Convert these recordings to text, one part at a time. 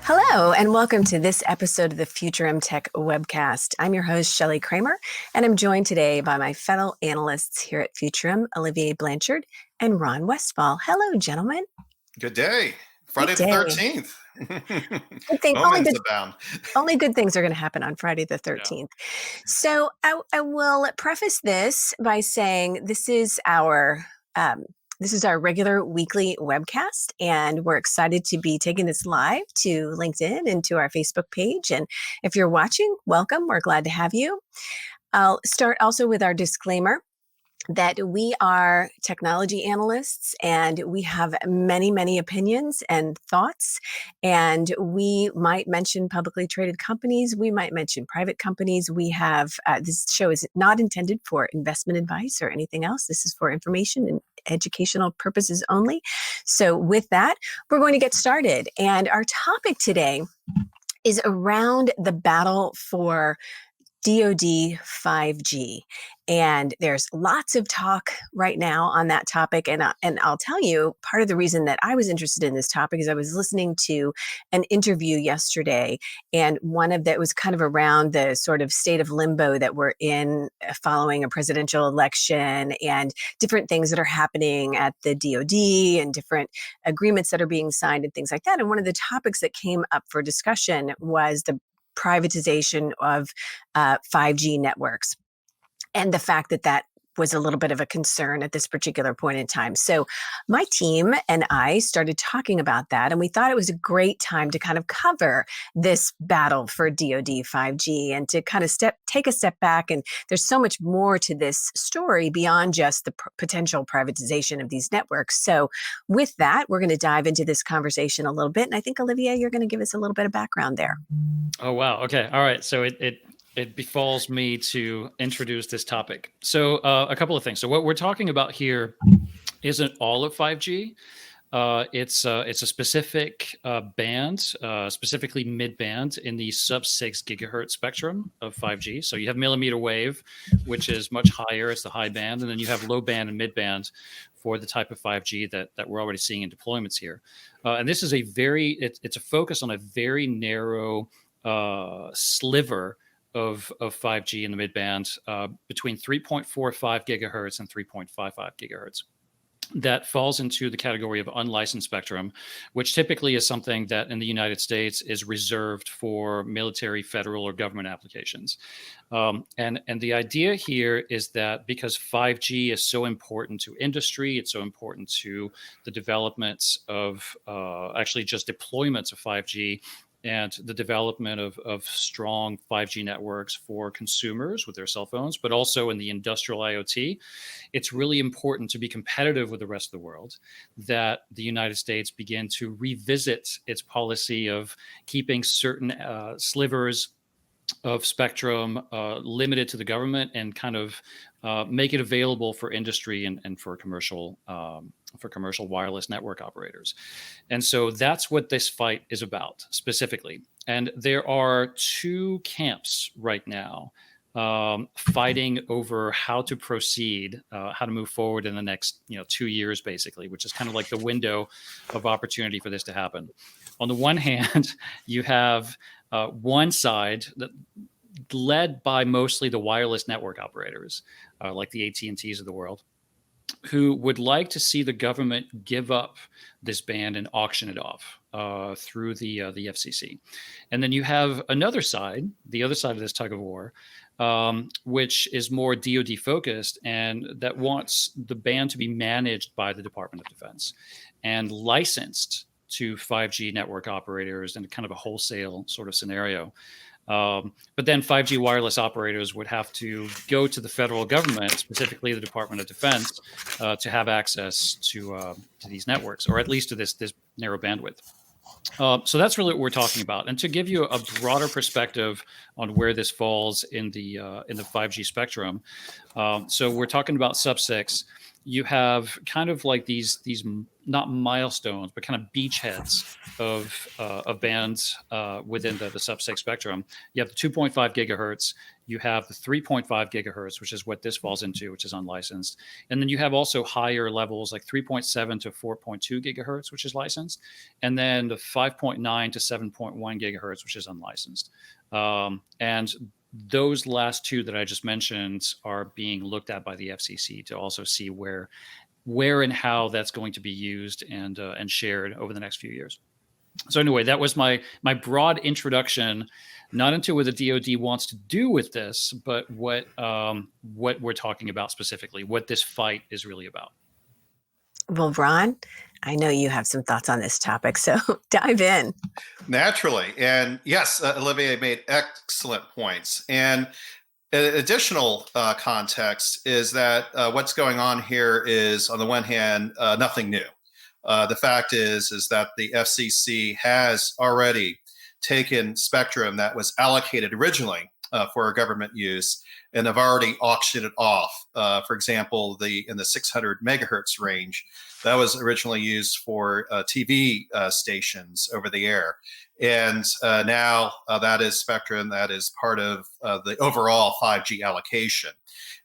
Hello, and welcome to this episode of the Futurum Tech Webcast. I'm your host, Shelley Kramer, and I'm joined today by my fellow analysts here at Futurum, Olivier Blanchard and Ron Westfall. Hello, gentlemen. Good day. Friday the 13th. Good thing. Moments abound. Only good things are going to happen on Friday the 13th. Yeah. So I will preface this by saying this is our regular weekly webcast, and we're excited to be taking this live to LinkedIn and to our Facebook page. And if you're watching, welcome. We're glad to have you. I'll start also with our disclaimer that we are technology analysts and we have many, many opinions and thoughts. And we might mention publicly traded companies. We might mention private companies. We have, this show is not intended for investment advice or anything else. This is for information and educational purposes only. So with that, we're going to get started. And our topic today is around the battle for DoD 5G. And there's lots of talk right now on that topic. And I'll tell you, part of the reason that I was interested in this topic is I was listening to an interview yesterday, and one of that was kind of around the sort of state of limbo that we're in following a presidential election and different things that are happening at the DoD and different agreements that are being signed and things like that. And one of the topics that came up for discussion was the privatization of 5G networks, and the fact that that was a little bit of a concern at this particular point in time. So my team and I started talking about that, and we thought it was a great time to kind of cover this battle for DoD 5G and to kind of take a step back. And there's so much more to this story beyond just the potential privatization of these networks. So with that, we're going to dive into this conversation a little bit. And I think, Olivier, you're going to give us a little bit of background there. Oh, wow. Okay. All right. So it befalls me to introduce this topic. So a couple of things. So what we're talking about here isn't all of 5G. It's a specific band, specifically mid-band in the sub-6 gigahertz spectrum of 5G. So you have millimeter wave, which is much higher. It's the high band. And then you have low band and mid-band for the type of 5G that we're already seeing in deployments here. And this is it's a focus on a very narrow sliver of 5G in the mid-band between 3.45 gigahertz and 3.55 gigahertz. That falls into the category of unlicensed spectrum, which typically is something that in the United States is reserved for military, federal, or government applications. And the idea here is that because 5G is so important to industry, it's so important to the developments of actually just deployments of 5G, and the development of strong 5G networks for consumers with their cell phones, but also in the industrial IoT, it's really important to be competitive with the rest of the world, that the United States begin to revisit its policy of keeping certain slivers of spectrum limited to the government and kind of make it available for industry and for commercial wireless network operators. And so that's what this fight is about specifically. And there are two camps right now fighting over how to proceed, how to move forward in the next 2 years, basically, which is kind of like the window of opportunity for this to happen. On the one hand, you have one side that led by mostly the wireless network operators, like the AT&Ts of the world, who would like to see the government give up this band and auction it off through the FCC. And then you have another side, the other side of this tug of war, which is more DoD focused and that wants the band to be managed by the Department of Defense and licensed to 5G network operators in kind of a wholesale sort of scenario. But then 5G wireless operators would have to go to the federal government, specifically the Department of Defense, to have access to these networks, or at least to this narrow bandwidth. So that's really what we're talking about. And to give you a broader perspective on where this falls in the 5G spectrum, so we're talking about sub-6. You have kind of like these not milestones, but kind of beachheads of bands within the sub-6 spectrum. You have the 2.5 gigahertz. You have the 3.5 gigahertz, which is what this falls into, which is unlicensed. And then you have also higher levels like 3.7 to 4.2 gigahertz, which is licensed. And then the 5.9 to 7.1 gigahertz, which is unlicensed. And those last two that I just mentioned are being looked at by the FCC to also see where and how that's going to be used and shared over the next few years. So anyway, that was my broad introduction, not into what the DoD wants to do with this, but what we're talking about specifically, what this fight is really about. Well, Ron, I know you have some thoughts on this topic, so dive in. Naturally. And yes, Olivier made excellent points. And additional context is that what's going on here is, on the one hand, nothing new. The fact is that the FCC has already taken spectrum that was allocated originally for government use and have already auctioned it off. For example, in the 600 megahertz range, that was originally used for TV stations over the air. And now that is spectrum that is part of the overall 5G allocation.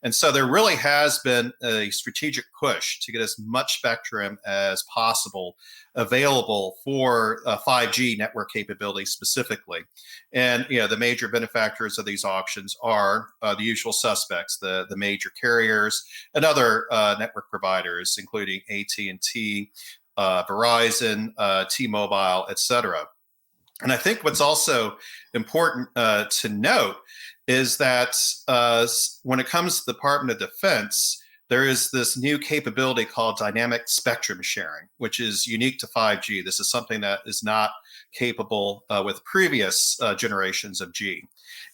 And so there really has been a strategic push to get as much spectrum as possible available for 5G network capability specifically. And the major benefactors of these auctions are the usual suspects, the major carriers and other network providers, including AT&T, Verizon, T-Mobile, et cetera. And I think what's also important to note is that when it comes to the Department of Defense, there is this new capability called dynamic spectrum sharing, which is unique to 5G. This is something that is not capable with previous generations of G.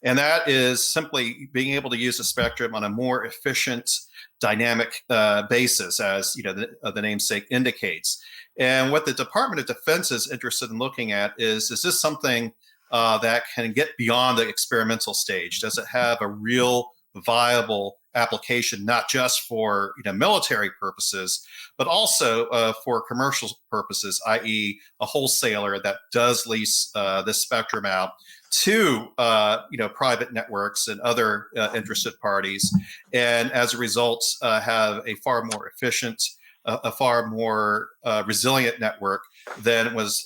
And that is simply being able to use the spectrum on a more efficient dynamic basis, as the namesake indicates. And what the Department of Defense is interested in looking at is this something that can get beyond the experimental stage? Does it have a real viable application, not just for military purposes, but also for commercial purposes, i.e. a wholesaler that does lease this spectrum out to private networks and other interested parties, and as a result have a far more efficient, a far more resilient network than was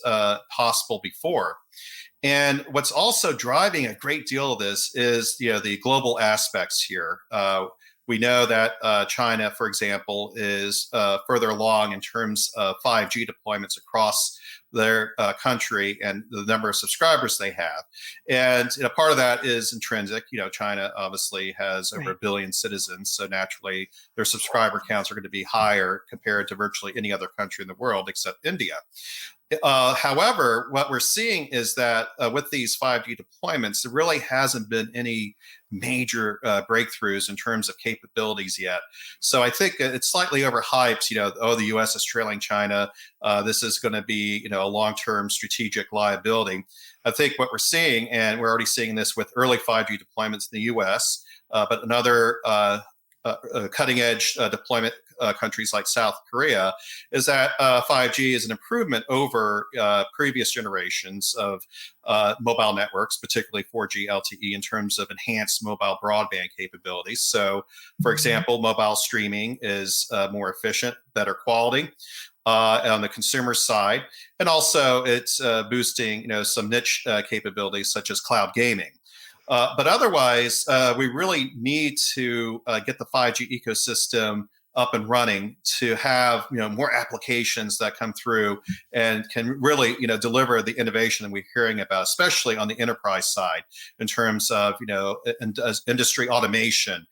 possible before. And what's also driving a great deal of this is the global aspects here. We know that China, for example, is further along in terms of 5G deployments across their country and the number of subscribers they have. And part of that is intrinsic. China obviously has over 1 billion citizens, so naturally their subscriber counts are going to be higher compared to virtually any other country in the world except India. However, what we're seeing is that with these 5G deployments, there really hasn't been any major breakthroughs in terms of capabilities yet. So I think it's slightly overhyped. The U.S. is trailing China. This is going to be, a long-term strategic liability. I think what we're seeing, and we're already seeing this with early 5G deployments in the U.S., but another cutting-edge deployment countries like South Korea, is that 5G is an improvement over previous generations of mobile networks, particularly 4G LTE, in terms of enhanced mobile broadband capabilities. So, for example, mobile streaming is more efficient, better quality on the consumer side, and also it's boosting some niche capabilities such as cloud gaming. But otherwise, we really need to get the 5G ecosystem up and running to have more applications that come through and can really deliver the innovation that we're hearing about, especially on the enterprise side in terms of industry automation,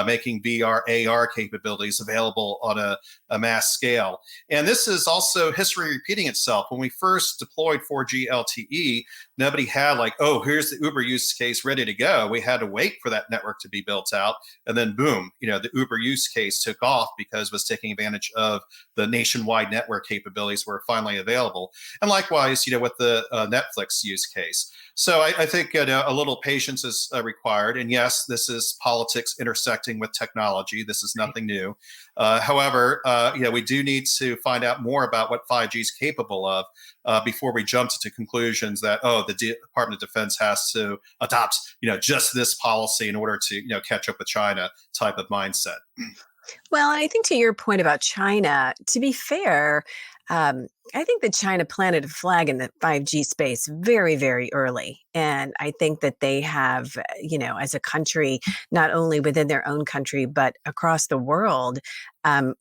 making VR, AR capabilities available on a mass scale. And this is also history repeating itself. When we first deployed 4G LTE, nobody had here's the Uber use case ready to go. We had to wait for that network to be built out, and then boom, the Uber use case took off off because it was taking advantage of the nationwide network capabilities were finally available. And likewise, with the Netflix use case. So I think a little patience is required. And yes, this is politics intersecting with technology. This is nothing new. However, we do need to find out more about what 5G is capable of before we jump to conclusions that, the Department of Defense has to adopt, just this policy in order to, catch up with China type of mindset. Well, I think to your point about China, to be fair, I think that China planted a flag in the 5G space very, very early. And I think that they have, as a country, not only within their own country, but across the world,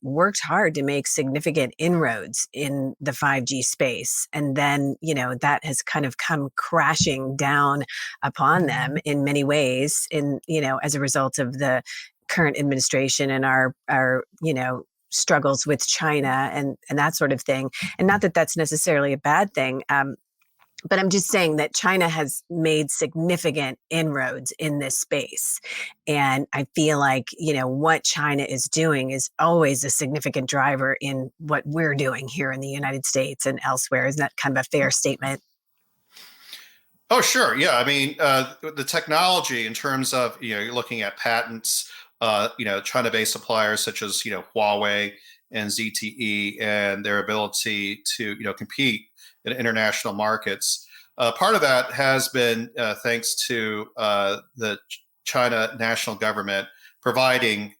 worked hard to make significant inroads in the 5G space. And then, that has kind of come crashing down upon them in many ways, as a result of the current administration and our struggles with China and that sort of thing. And not that that's necessarily a bad thing. But I'm just saying that China has made significant inroads in this space. And I feel like, what China is doing is always a significant driver in what we're doing here in the United States and elsewhere. Isn't that kind of a fair statement? Oh, sure. Yeah. I mean, the technology in terms of, you're looking at patents, China-based suppliers such as, Huawei and ZTE and their ability to, compete in international markets. Part of that has been thanks to the China national government providing,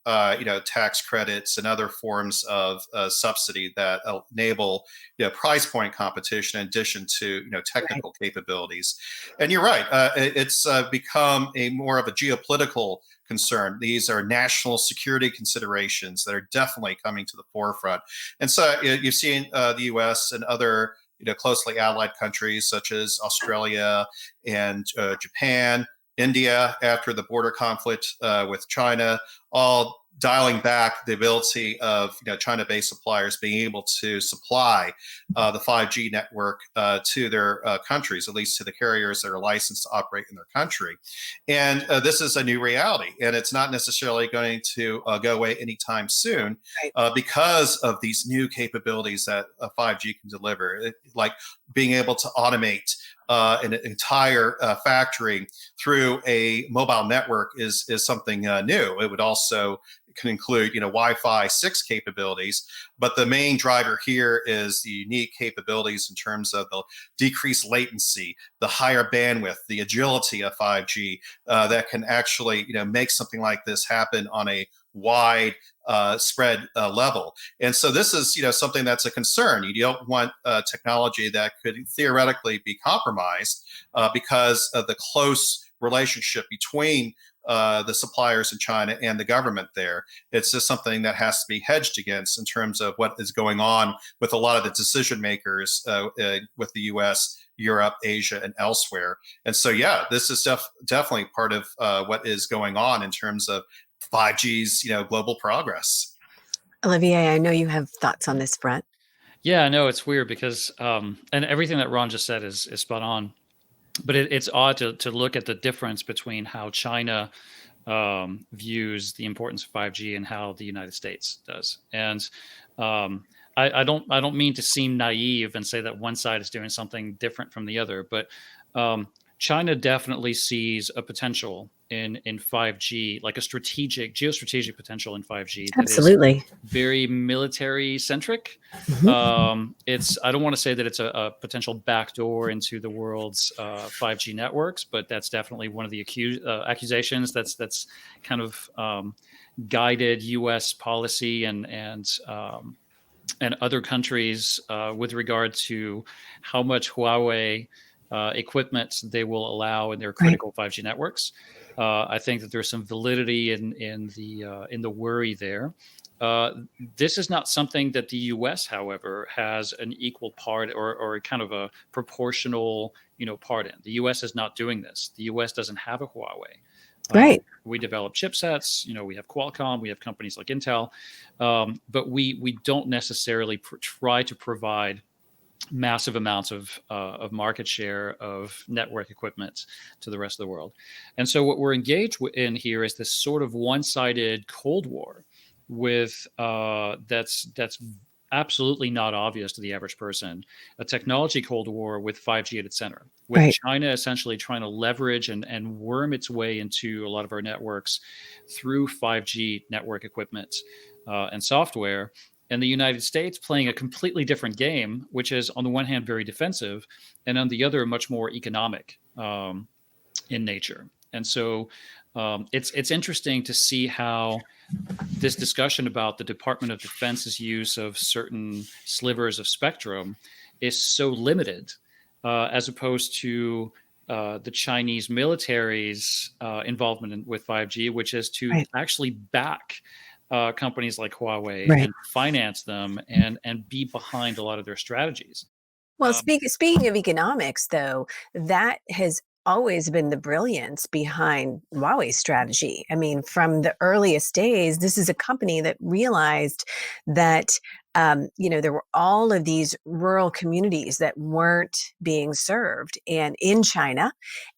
tax credits and other forms of subsidy that enable, price point competition in addition to, technical capabilities. And you're right, it's become a more of a geopolitical concern. These are national security considerations that are definitely coming to the forefront. And so you've seen the U.S. and other, closely allied countries such as Australia and Japan, India, after the border conflict with China, all dialing back the ability of China-based suppliers being able to supply the 5G network to their countries, at least to the carriers that are licensed to operate in their country. And this is a new reality, and it's not necessarily going to go away anytime soon because of these new capabilities that 5G can deliver, like being able to automate an entire factory through a mobile network is something new. It would also can include, Wi-Fi 6 capabilities, but the main driver here is the unique capabilities in terms of the decreased latency, the higher bandwidth, the agility of 5G that can actually, make something like this happen on a wide spread level. And so this is, something that's a concern. You don't want technology that could theoretically be compromised because of the close relationship between the suppliers in China and the government there. It's just something that has to be hedged against in terms of what is going on with a lot of the decision makers with the U.S., Europe, Asia, and elsewhere. And so, yeah, this is definitely part of what is going on in terms of 5G's, global progress. Olivier, I know you have thoughts on this front. Yeah, no, it's weird because, and everything that Ron just said is spot on. But it's odd to look at the difference between how China views the importance of 5G and how the United States does. And I don't mean to seem naive and say that one side is doing something different from the other, but China definitely sees a potential in 5G, like a geostrategic potential in 5G. Absolutely. That is very military centric. Mm-hmm. I don't want to say that it's a potential backdoor into the world's 5G networks, but that's definitely one of the accusations that's kind of guided U.S. policy and other countries with regard to how much Huawei equipment they will allow in their critical 5G networks. I think that there's some validity in the worry there. This is not something that the U.S., however, has an equal part or kind of a proportional, part in. The U.S. is not doing this. The U.S. doesn't have a Huawei. Right. We develop chipsets. We have Qualcomm. We have companies like Intel, but we don't necessarily try to provide massive amounts of market share of network equipment to the rest of the world. And so what we're engaged in here is this sort of one-sided Cold War with that's absolutely not obvious to the average person, a technology Cold War with 5G at its center, with Right. China essentially trying to leverage and worm its way into a lot of our networks through 5G network equipment and software, and the United States playing a completely different game, which is on the one hand very defensive, and on the other much more economic in nature. And so it's interesting to see how this discussion about the Department of Defense's use of certain slivers of spectrum is so limited, as opposed to the Chinese military's involvement with 5G, which is to Right. actually back companies like Huawei Right. and finance them and be behind a lot of their strategies. Well, Um, speaking of economics, though, that has always been the brilliance behind Huawei's strategy. I mean, from the earliest days, this is a company that realized that there were all of these rural communities that weren't being served, and in China,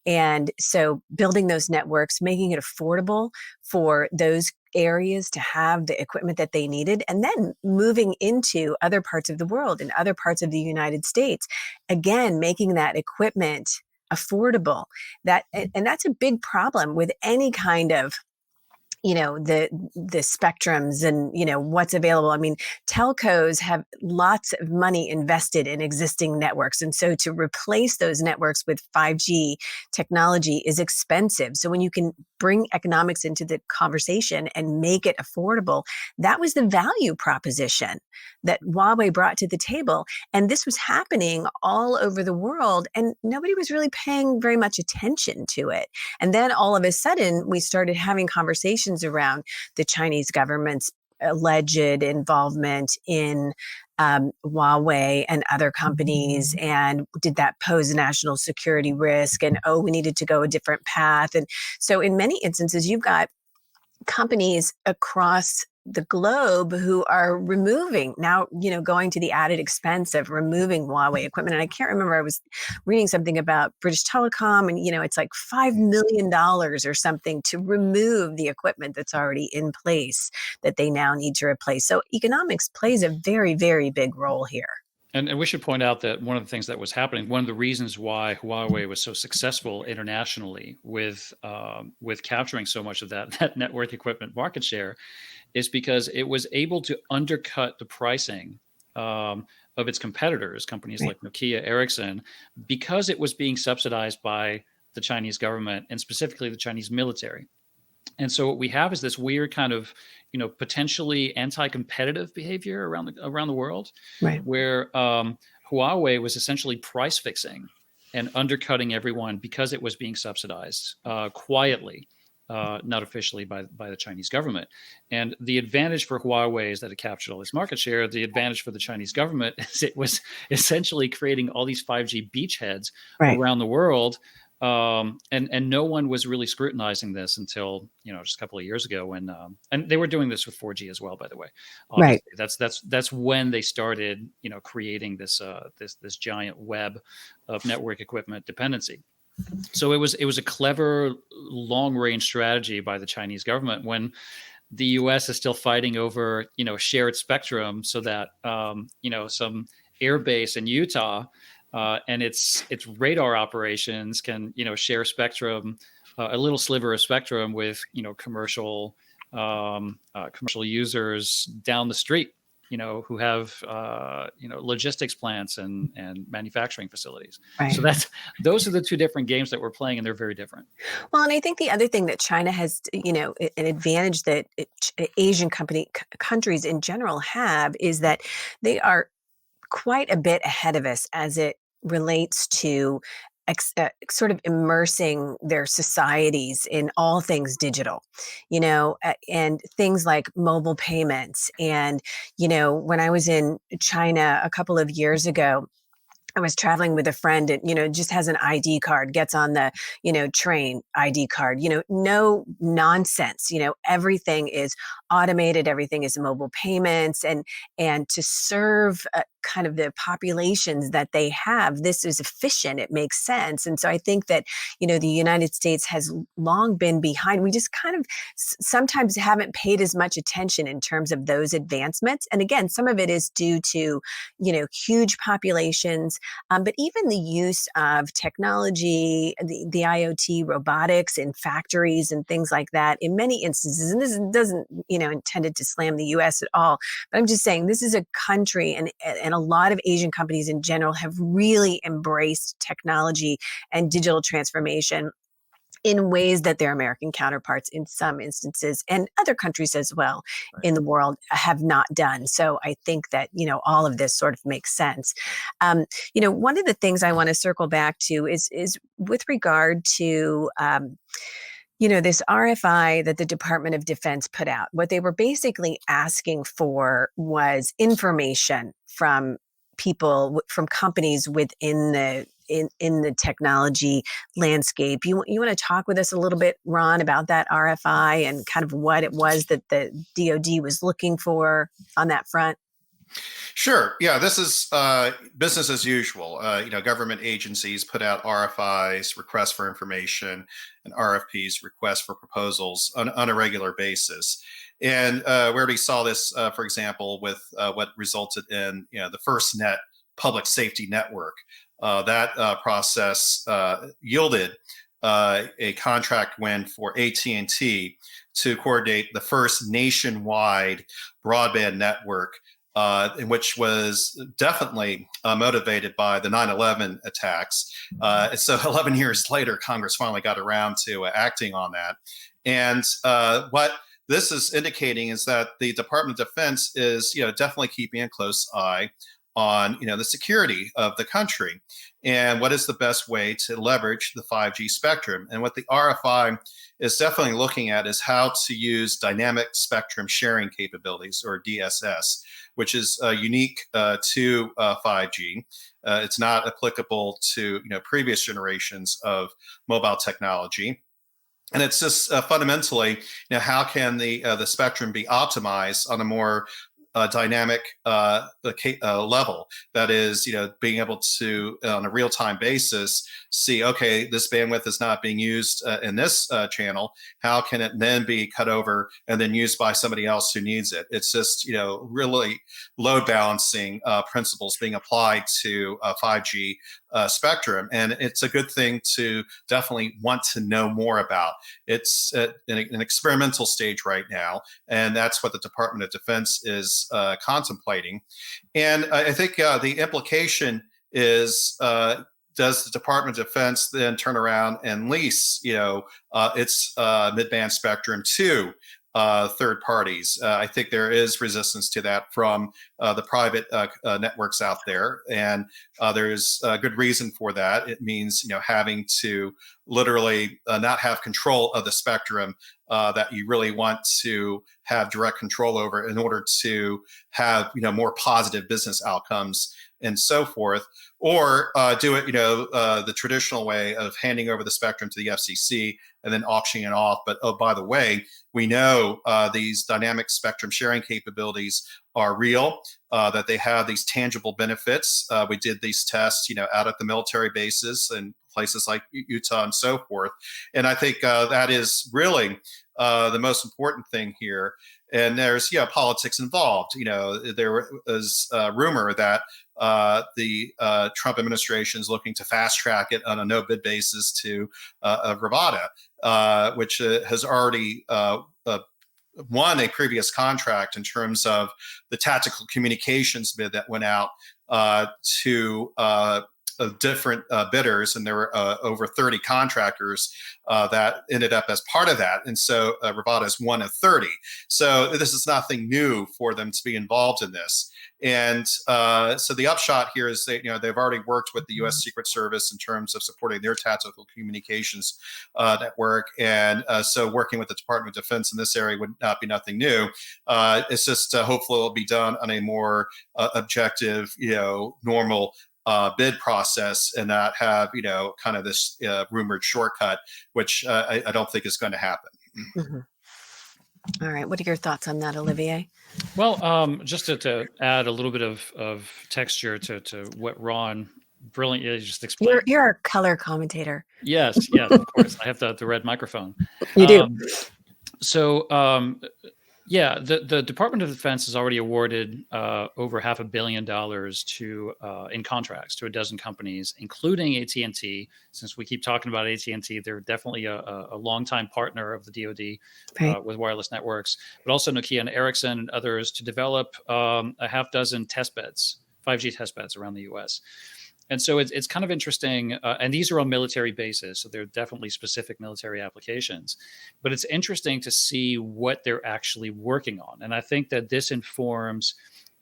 and so building those networks, making it affordable for those areas to have the equipment that they needed, and then moving into other parts of the world and other parts of the United States, again making that equipment affordable. And that's a big problem with any kind of the spectrums and what's available. I mean, telcos have lots of money invested in existing networks, and so to replace those networks with 5G technology is expensive. So when you can bring economics into the conversation and make it affordable, that was the value proposition that Huawei brought to the table. And this was happening all over the world, and nobody was really paying very much attention to it. And then all of a sudden, we started having conversations around the Chinese government's alleged involvement in Huawei and other companies, and did that pose a national security risk? And we needed to go a different path. And so, in many instances, you've got companies across the globe who are removing now, going to the added expense of removing Huawei equipment. And I can't remember, I was reading something about British Telecom, and, it's like $5 million or something to remove the equipment that's already in place that they now need to replace. So economics plays a very, very big role here. And we should point out that one of the things that was happening, one of the reasons why Huawei was so successful internationally with capturing so much of that network equipment market share, is because it was able to undercut the pricing of its competitors, companies Right. like Nokia, Ericsson, because it was being subsidized by the Chinese government and specifically the Chinese military. And so what we have is this weird kind of, potentially anti-competitive behavior around the world, Right. where Huawei was essentially price fixing and undercutting everyone because it was being subsidized quietly, not officially by the Chinese government. And the advantage for Huawei is that it captured all this market share. The advantage for the Chinese government is it was essentially creating all these 5G beachheads Right. around the world. And no one was really scrutinizing this until just a couple of years ago when and they were doing this with 4G as well, by the way. Right. Obviously, that's when they started creating this this giant web of network equipment dependency. So it was a clever long range strategy by the Chinese government when the U.S. is still fighting over shared spectrum, so that some air base in Utah and its radar operations can share spectrum, a little sliver of spectrum with commercial users down the street, who have logistics plants and manufacturing facilities. Right. So those are the two different games that we're playing, and they're very different. Well, and I think the other thing that China has, an advantage that Asian countries in general have, is that they are quite a bit ahead of us as it relates to sort of immersing their societies in all things digital, and things like mobile payments. And, when I was in China a couple of years ago, I was traveling with a friend and, just has an ID card, gets on the, train ID card, no nonsense, everything is automated. Everything is mobile payments, and to serve kind of the populations that they have, this is efficient. It makes sense. And so I think that, the United States has long been behind. We just kind of sometimes haven't paid as much attention in terms of those advancements. And again, some of it is due to, huge populations, but even the use of technology, the IoT, robotics in factories and things like that in many instances. And this doesn't, intended to slam the US at all, but I'm just saying this is a country, and a lot of Asian companies in general have really embraced technology and digital transformation in ways that their American counterparts in some instances, and other countries as well in the world, have not done. So I think that, all of this sort of makes sense. One of the things I want to circle back to is with regard to, this RFI that the Department of Defense put out. What they were basically asking for was information from people, from companies within the in the technology landscape. You want to talk with us a little bit, Ron, about that RFI and kind of what it was that the DoD was looking for on that front? Sure. Yeah, this is business as usual. Government agencies put out RFIs, requests for information, and RFPs, requests for proposals, on a regular basis. And we already saw this, for example, with what resulted in the FirstNet public safety network. That process yielded a contract win for AT&T to coordinate the first nationwide broadband network, in which was definitely motivated by the 9/11 attacks. And so 11 years later, Congress finally got around to acting on that. And what this is indicating is that the Department of Defense is, definitely keeping a close eye on, the security of the country and what is the best way to leverage the 5G spectrum. And what the RFI is definitely looking at is how to use dynamic spectrum sharing capabilities, or DSS, which is unique to 5G. It's not applicable to previous generations of mobile technology. And it's just fundamentally, how can the spectrum be optimized on a more dynamic level? That is, being able to, on a real-time basis, see, okay, this bandwidth is not being used in this channel. How can it then be cut over and then used by somebody else who needs it? It's just, really load balancing principles being applied to 5G spectrum. And it's a good thing to definitely want to know more about. It's at an experimental stage right now, and that's what the Department of Defense is contemplating. And I think the implication is, does the Department of Defense then turn around and lease, its mid-band spectrum to third parties? I think there is resistance to that from the private networks out there, and there's a good reason for that. It means having to literally not have control of the spectrum that you really want to have direct control over in order to have more positive business outcomes and so forth, or do it the traditional way of handing over the spectrum to the FCC and then auctioning it off. But oh, by the way, we know these dynamic spectrum sharing capabilities are real, that they have these tangible benefits. We did these tests, out at the military bases and places like Utah and so forth. And I think that is really the most important thing here. And there's politics involved. There was a rumor that the Trump administration is looking to fast track it on a no bid basis to Rivada, which has already won a previous contract in terms of the tactical communications bid that went out to different bidders, and there were over 30 contractors that ended up as part of that. And so Rivada is one of 30. So this is nothing new for them to be involved in this. And so the upshot here is that they've already worked with the U.S. Secret Service in terms of supporting their tactical communications network, and so working with the Department of Defense in this area would not be nothing new. It's just hopefully it'll be done on a more objective, normal bid process, and not have kind of this rumored shortcut, which I don't think is going to happen. Mm-hmm. All right. What are your thoughts on that, Olivier? Well, just to add a little bit of texture to what Ron brilliantly just explained. You're our color commentator. Yes, of course. I have the red microphone. You do. So, yeah, the Department of Defense has already awarded over $500 million to in contracts to a dozen companies, including AT&T. Since we keep talking about AT&T, they're definitely a longtime partner of the DoD with wireless networks, but also Nokia and Ericsson and others to develop a half dozen test beds, 5G test beds around the U.S. And so it's kind of interesting, and these are on military bases, so they're definitely specific military applications. But it's interesting to see what they're actually working on, and I think that this informs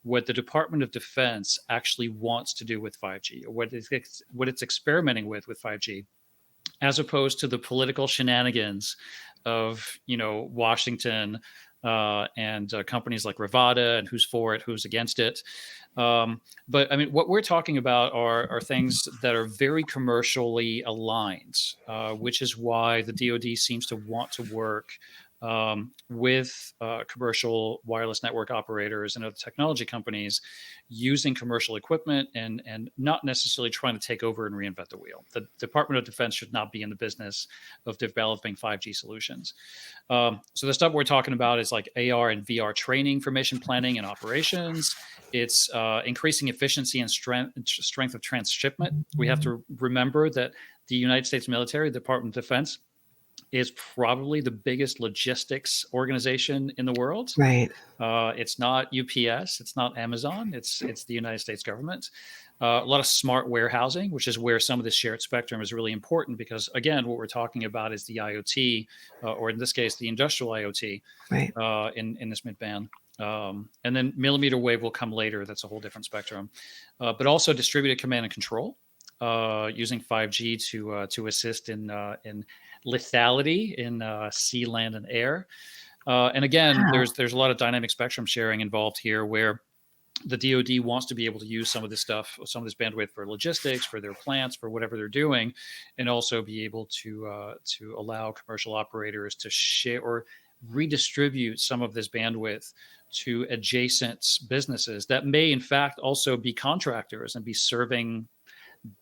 what the Department of Defense actually wants to do with 5G, or what it's experimenting with 5G, as opposed to the political shenanigans of Washington and companies like Rivada and who's for it, who's against it. But I mean, what we're talking about are things that are very commercially aligned, which is why the DoD seems to want to work with commercial wireless network operators and other technology companies using commercial equipment and not necessarily trying to take over and reinvent the wheel. The Department of Defense should not be in the business of developing 5G solutions. So the stuff we're talking about is like AR and VR training for mission planning and operations. It's increasing efficiency and strength of transshipment. We have to remember that the United States military, the Department of Defense, is probably the biggest logistics organization in the world. Right. It's not UPS. It's not Amazon. It's the United States government. A lot of smart warehousing, which is where some of this shared spectrum is really important because, again, what we're talking about is the IoT, or in this case, the industrial IoT, right, in this mid-band. And then millimeter wave will come later. That's a whole different spectrum. But also distributed command and control, using 5G to assist in lethality in sea, land, and air. And again, there's a lot of dynamic spectrum sharing involved here, where the DoD wants to be able to use some of this stuff, some of this bandwidth for logistics, for their plants, for whatever they're doing, and also be able to allow commercial operators to share or redistribute some of this bandwidth to adjacent businesses that may, in fact, also be contractors and be serving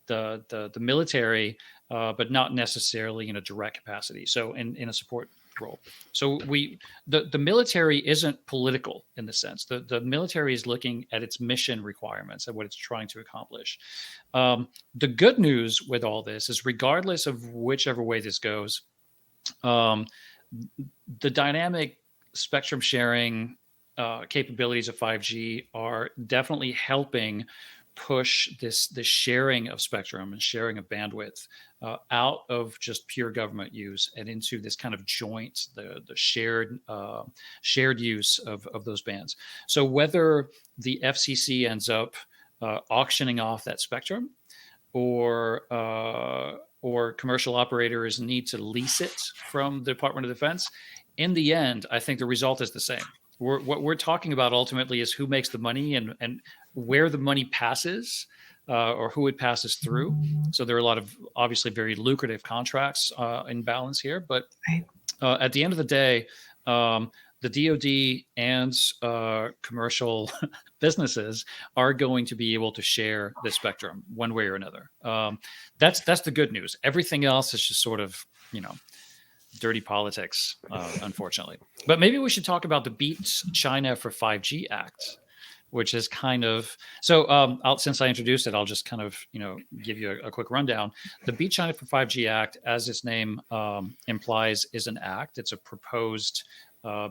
the military, but not necessarily in a direct capacity. So in a support role. So the military isn't political in the sense. The military is looking at its mission requirements and what it's trying to accomplish. The good news with all this is, regardless of whichever way this goes, the dynamic spectrum sharing capabilities of 5G are definitely helping push this sharing of spectrum and sharing of bandwidth out of just pure government use and into this kind of joint, the shared use of those bands. So whether the FCC ends up auctioning off that spectrum, or commercial operators need to lease it from the Department of Defense, in the end, I think the result is the same. What we're talking about ultimately is who makes the money and where the money passes, or who it passes through. So there are a lot of obviously very lucrative contracts in balance here. But at the end of the day, the DoD and commercial businesses are going to be able to share the spectrum one way or another. That's the good news. Everything else is just sort of, dirty politics, unfortunately. But maybe we should talk about the Beat China for 5G Act, which is kind of since I introduced it, I'll just kind of give you a quick rundown. The Beat China for 5G Act, as its name implies, is an act. It's a proposed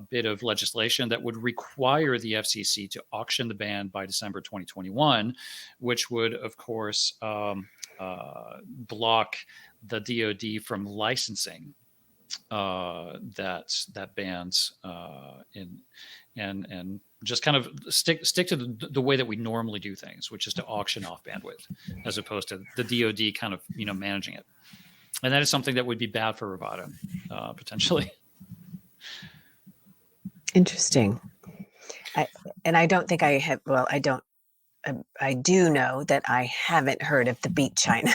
bit of legislation that would require the FCC to auction the band by December 2021, which would, of course, block the DoD from licensing that bands and just kind of stick to the way that we normally do things, which is to auction off bandwidth, as opposed to the DoD kind of managing it. And that is something that would be bad for Rivada, potentially. Interesting. I don't think I have. Well, I don't I do know that I haven't heard of the Beat China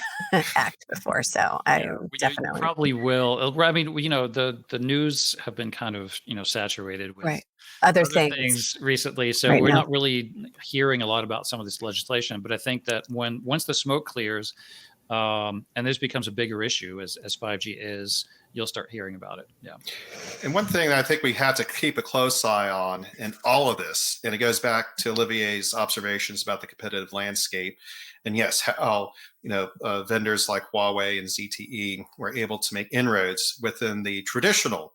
Act before, so I Yeah, am you definitely probably will. I mean, the news have been kind of saturated with right. Other other things things recently, so right we're now. not really hearing a lot about some of this legislation. But I think that once the smoke clears, and this becomes a bigger issue as 5G is, you'll start hearing about it. Yeah. And one thing that I think we have to keep a close eye on in all of this, and it goes back to Olivier's observations about the competitive landscape, and yes, how vendors like Huawei and ZTE were able to make inroads within the traditional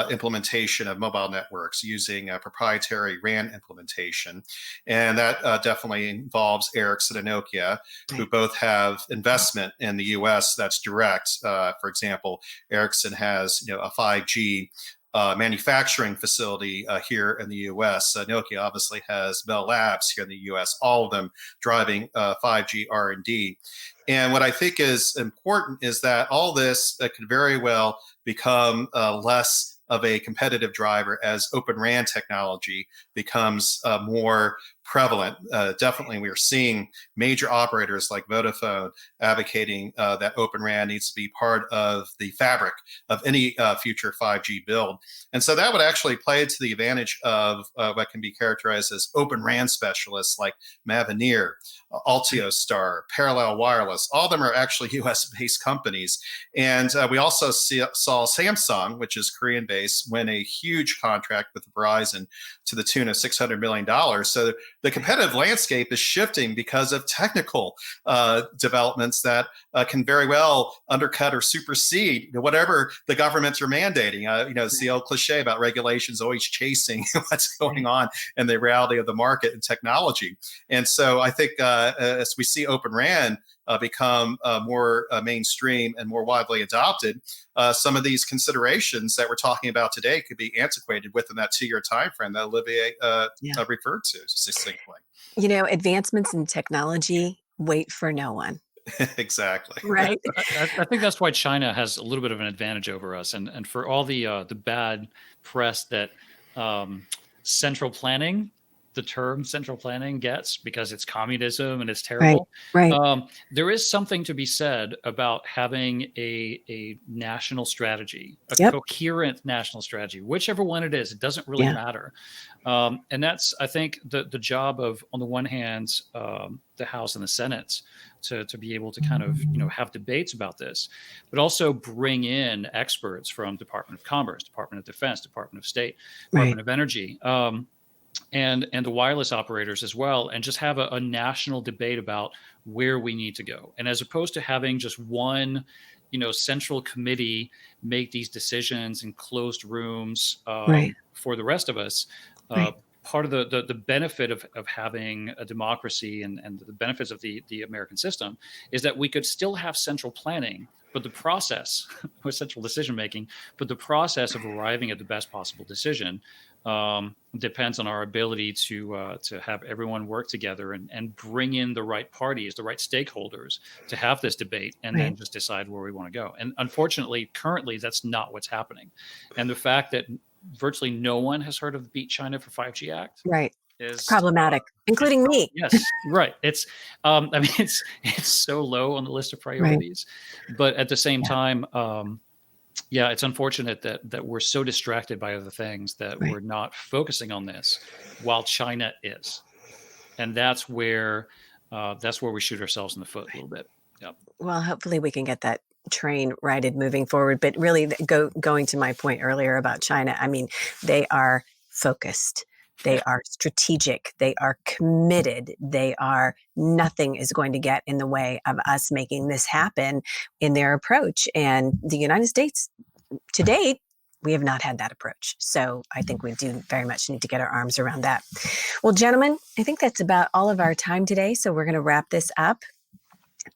implementation of mobile networks using proprietary RAN implementation, and that definitely involves Ericsson and Nokia, who Right. both have investment in the U.S. that's direct. For example, Ericsson has a 5G manufacturing facility here in the U.S. Nokia obviously has Bell Labs here in the U.S. All of them driving 5G R&D. And what I think is important is that all this could very well become less of a competitive driver as Open RAN technology becomes more prevalent. Definitely, we are seeing major operators like Vodafone advocating that Open RAN needs to be part of the fabric of any future 5G build. And so that would actually play to the advantage of what can be characterized as Open RAN specialists like Mavenir, Altiostar, Parallel Wireless. All of them are actually US-based companies. And we also saw Samsung, which is Korean-based, win a huge contract with Verizon to the tune of $600 million. So the competitive landscape is shifting because of technical developments that can very well undercut or supersede whatever the governments are mandating. It's the old cliche about regulations always chasing what's going on in the reality of the market and technology. And so I think as we see Open RAN become more mainstream and more widely adopted, some of these considerations that we're talking about today could be antiquated within that 2-year time frame that Olivier referred to succinctly. Advancements in technology wait for no one, Exactly. right? I think that's why China has a little bit of an advantage over us, and for all the bad press that um, central planning, the term central planning gets because it's communism and it's Right, terrible. right. There is something to be said about having a national strategy, a Yep. coherent national strategy, whichever one it is. It doesn't really Yeah. matter, and that's I think the job of, on the one hand, the House and the Senate to be able to kind of have debates about this, but also bring in experts from Department of Commerce, Department of Defense, Department of State, Right. Department of Energy, and the wireless operators as well, and just have a national debate about where we need to go. And as opposed to having just one central committee make these decisions in closed rooms Right. for the rest of us. Uh, Right. Part of the benefit of having a democracy and the benefits of the American system is that we could still have central planning, but the process with central decision making, but the process of arriving at the best possible decision depends on our ability to have everyone work together and bring in the right parties, the right stakeholders to have this debate, and then Right. just decide where we want to go. And unfortunately, currently, that's not what's happening. And the fact that virtually no one has heard of the Beat China for 5G Act Right. It's is problematic, it's including me. yes, right. It's I mean it's so low on the list of Right. priorities, but at the same Yeah. time, yeah, it's unfortunate that we're so distracted by other things that Right. we're not focusing on this while China is, and that's where we shoot ourselves in the foot a little bit. Yep. Well, hopefully we can get that train righted moving forward. But really, going to my point earlier about China, I mean, they are focused. They Yeah. are strategic. They are committed. Nothing is going to get in the way of us making this happen in their approach. And the United States, to date, we have not had that approach. So I think we do very much need to get our arms around that. Well, gentlemen, I think that's about all of our time today. So we're going to wrap this up.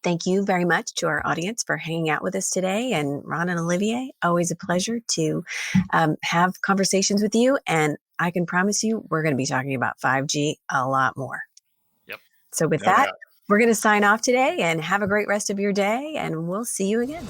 Thank you very much to our audience for hanging out with us today. And Ron and Olivier, always a pleasure to have conversations with you. And I can promise you, we're going to be talking about 5G a lot more. Yep. So with No that, doubt. we're going to sign off today and have a great rest of your day. And we'll see you again.